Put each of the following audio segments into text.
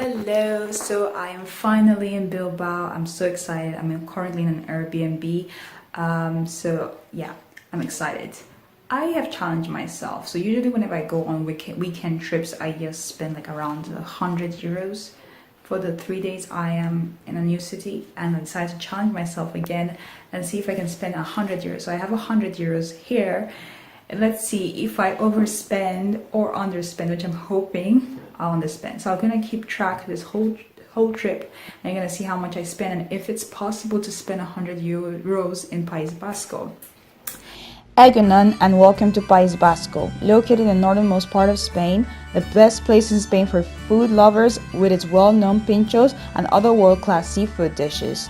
Hello, so I am finally in Bilbao. I'm so excited. I'm currently in an Airbnb. So yeah, I'm excited. I have challenged myself. So usually whenever I go on weekend trips, I just spend like around 100 euros for the 3 days I am in a new city, and I decided to challenge myself again and see if I can spend 100 euros. So I have 100 euros here. And let's see if I overspend or underspend, which I'm hoping I'll underspend. So I'm gonna keep track of this whole trip, and I'm gonna see how much I spend and if it's possible to spend 100 euros in País Vasco. Egunon and welcome to País Vasco, located in the northernmost part of Spain, the best place in Spain for food lovers with its well-known pinchos and other world-class seafood dishes.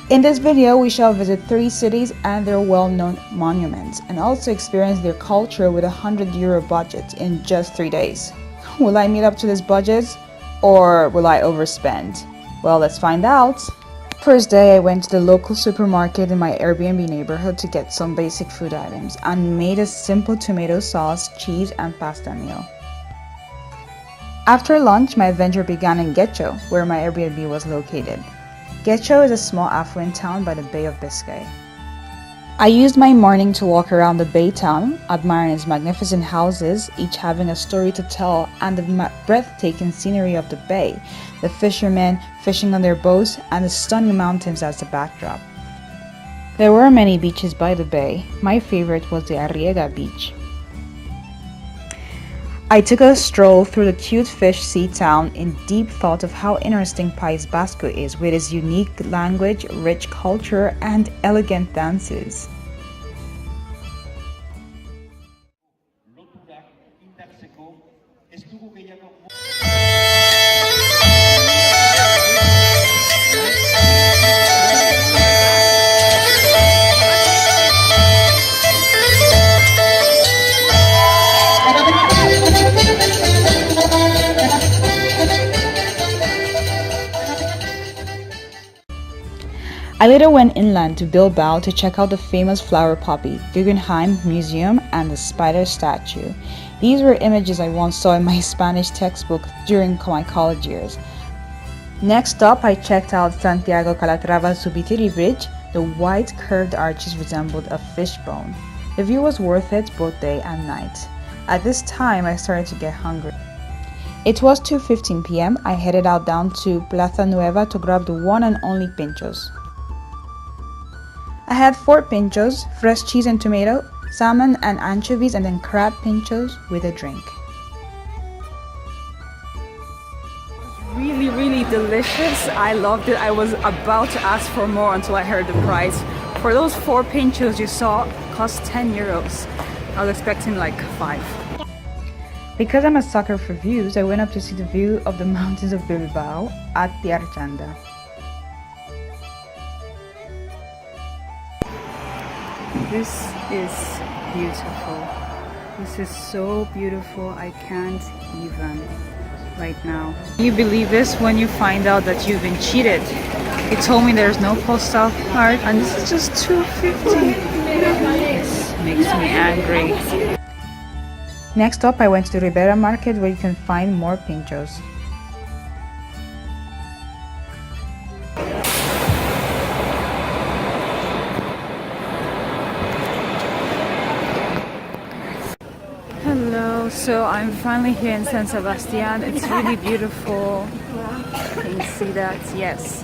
In this video, we shall visit 3 cities and their well-known monuments, and also experience their culture with a €100 budget in just 3 days. Will I meet up to this budget, or will I overspend? Well, let's find out. First day, I went to the local supermarket in my Airbnb neighborhood to get some basic food items and made a simple tomato sauce, cheese, and pasta meal. After lunch, my adventure began in Getxo, where my Airbnb was located. Getxo is a small affluent town by the Bay of Biscay. I used my morning to walk around the bay town, admiring its magnificent houses, each having a story to tell, and the breathtaking scenery of the bay, the fishermen fishing on their boats, and the stunning mountains as the backdrop. There were many beaches by the bay. My favorite was the Arriega beach. I took a stroll through the cute fish sea town in deep thought of how interesting País Vasco is with its unique language, rich culture, and elegant dances. I later went inland to Bilbao to check out the famous flower poppy, Guggenheim Museum, and the spider statue. These were images I once saw in my Spanish textbook during my college years. Next up, I checked out Santiago Calatrava Zubitiri Bridge. The white curved arches resembled a fishbone. The view was worth it both day and night. At this time, I started to get hungry. It was 2:15 p.m. I headed out down to Plaza Nueva to grab the one and only pinchos. I had 4 pinchos, fresh cheese and tomato, salmon and anchovies, and then crab pinchos with a drink. Really delicious. I loved it. I was about to ask for more until I heard the price. For those 4 pinchos you saw, cost 10 euros. I was expecting like 5. Because I'm a sucker for views, I went up to see the view of the mountains of Bilbao at the Archanda. This is beautiful. This is so beautiful. I can't even right now. Can you believe this when you find out that you've been cheated? He told me there's no postal card and this is just $2.50. This makes me angry. Next up, I went to the Ribera market where you can find more pinchos. Hello, so I'm finally here in San Sebastian. It's really beautiful. Can you see that? Yes.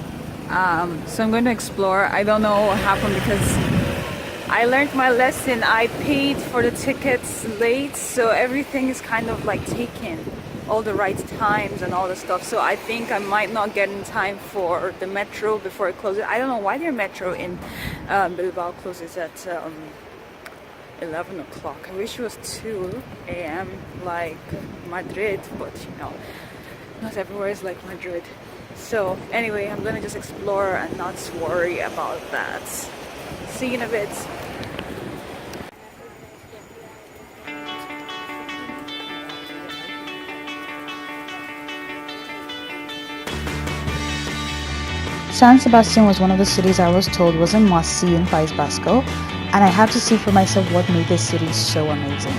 So I'm going to explore. I don't know what happened because I learned my lesson. I paid for the tickets late, so everything is kind of like taken, all the right times and all the stuff. So I think I might not get in time for the metro before it closes. I don't know why their metro in Bilbao closes at 11 o'clock. I wish it was 2 a.m. like Madrid, but you know, not everywhere is like Madrid. So anyway, I'm gonna just explore and not worry about that. See you in a bit. San Sebastian was one of the cities I was told was a must-see in País Vasco, and I had to see for myself what made this city so amazing.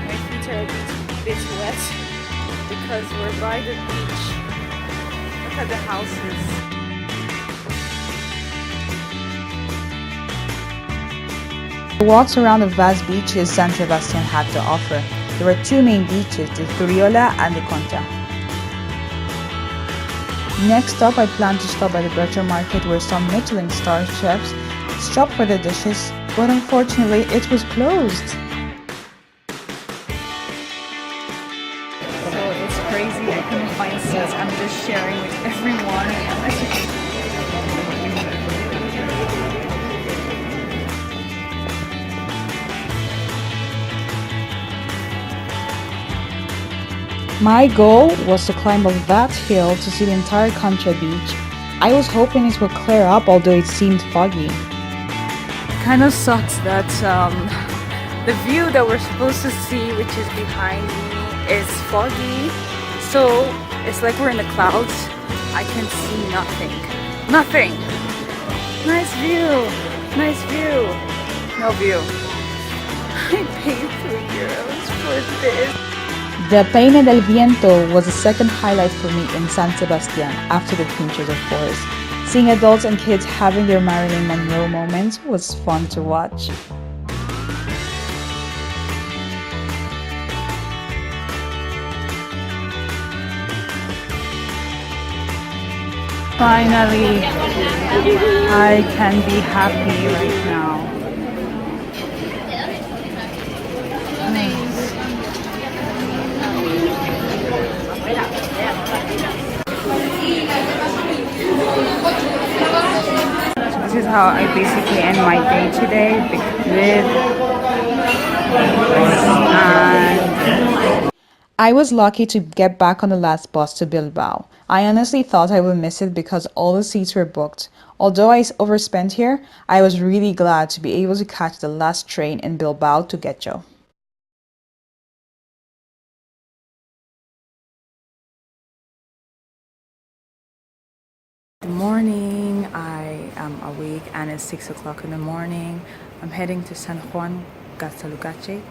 My feet are a bit it's wet because we're by the beach. Look at the houses. The walks around the vast beaches San Sebastian had to offer. There were two main beaches, the Turiola and the Concha. Next up, I planned to stop by the butcher market where some Michelin star chefs stopped for their dishes, but unfortunately it was closed. So it's crazy, I couldn't find seats. I'm just sharing with everyone. My goal was to climb up that hill to see the entire Concha beach. I was hoping it would clear up, although it seemed foggy. Kind of sucks that the view that we're supposed to see, which is behind me, is foggy. So it's like we're in the clouds. I can see nothing. Nothing! Nice view! Nice view! No view. I paid €3 for this. The Peine del Viento was the second highlight for me in San Sebastian after the pinchos, of course. Seeing adults and kids having their Marilyn Monroe moments was fun to watch. Finally, I can be happy right now. This is how I basically end my day today with and I was lucky to get back on the last bus to Bilbao. I honestly thought I would miss it because all the seats were booked. Although I overspent here, I was really glad to be able to catch the last train in Bilbao to Getxo. Good morning, I am awake and it's 6 o'clock in the morning. I'm heading to San Juan Gaztalucache.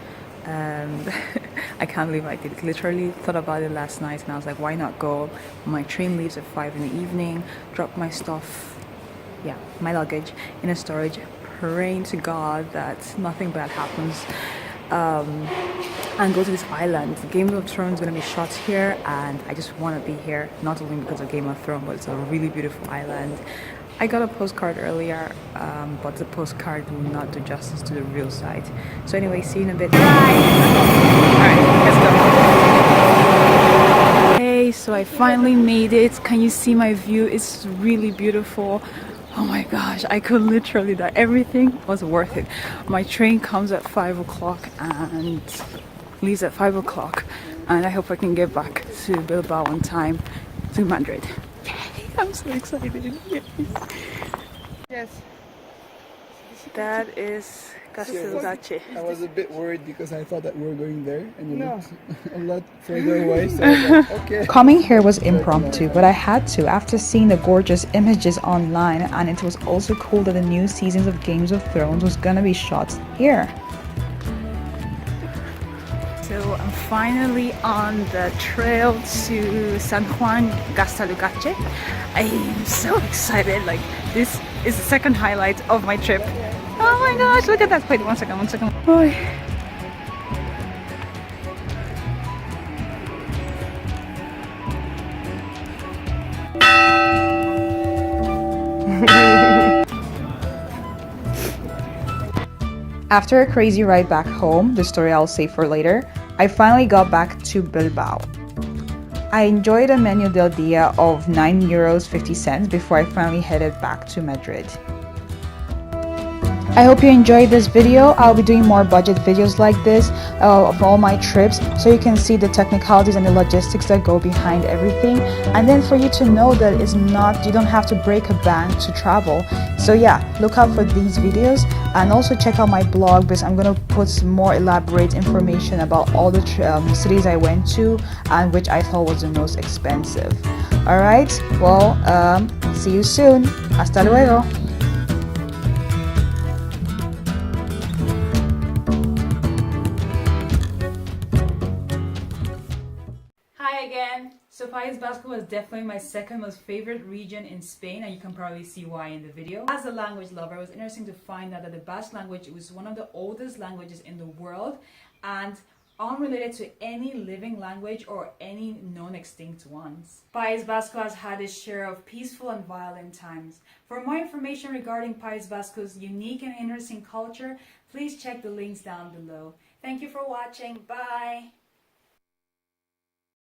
I can't believe I did. Literally thought about it last night and I was like, why not go? My train leaves at 5 in the evening, drop my stuff, my luggage in a storage, praying to God that nothing bad happens. And go to this island. Game of Thrones is going to be shot here and I just want to be here, not only because of Game of Thrones, but it's a really beautiful island. I got a postcard earlier, but the postcard will not do justice to the real site. So anyway, see you in a bit. Alright, let's go. Hey, so I finally made it. Can you see my view? It's really beautiful. Oh my gosh, I could literally die. Everything was worth it. My train comes at 5 o'clock and leaves at 5 o'clock. And I hope I can get back to Bilbao on time to Madrid. Yay, I'm so excited. Yay. Yes. That is Casteldache. I was a bit worried because I thought that we were going there and it looked a lot further away. So I was like, okay. Coming here was impromptu, but I had to after seeing the gorgeous images online, and it was also cool that the new seasons of Games of Thrones was gonna be shot here. So I'm finally on the trail to San Juan Gaztalucache. I am so excited. Like, this is the second highlight of my trip. Oh my gosh, look at that. Wait, one second. Oh. After a crazy ride back home, the story I'll save for later, I finally got back to Bilbao. I enjoyed a menu del dia of €9.50 before I finally headed back to Madrid. I hope you enjoyed this video. I'll be doing more budget videos like this of all my trips, so you can see the technicalities and the logistics that go behind everything, and then for you to know that it's not, you don't have to break a bank to travel. So yeah, look out for these videos and also check out my blog because I'm gonna put some more elaborate information about all the cities I went to and which I thought was the most expensive. Alright, well, see you soon. Hasta luego. Hi again. So País Vasco was definitely my second most favorite region in Spain, and you can probably see why in the video. As a language lover, it was interesting to find out that the Basque language was one of the oldest languages in the world and unrelated to any living language or any known extinct ones. País Vasco has had its share of peaceful and violent times. For more information regarding País Vasco's unique and interesting culture, please check the links down below. Thank you for watching. Bye!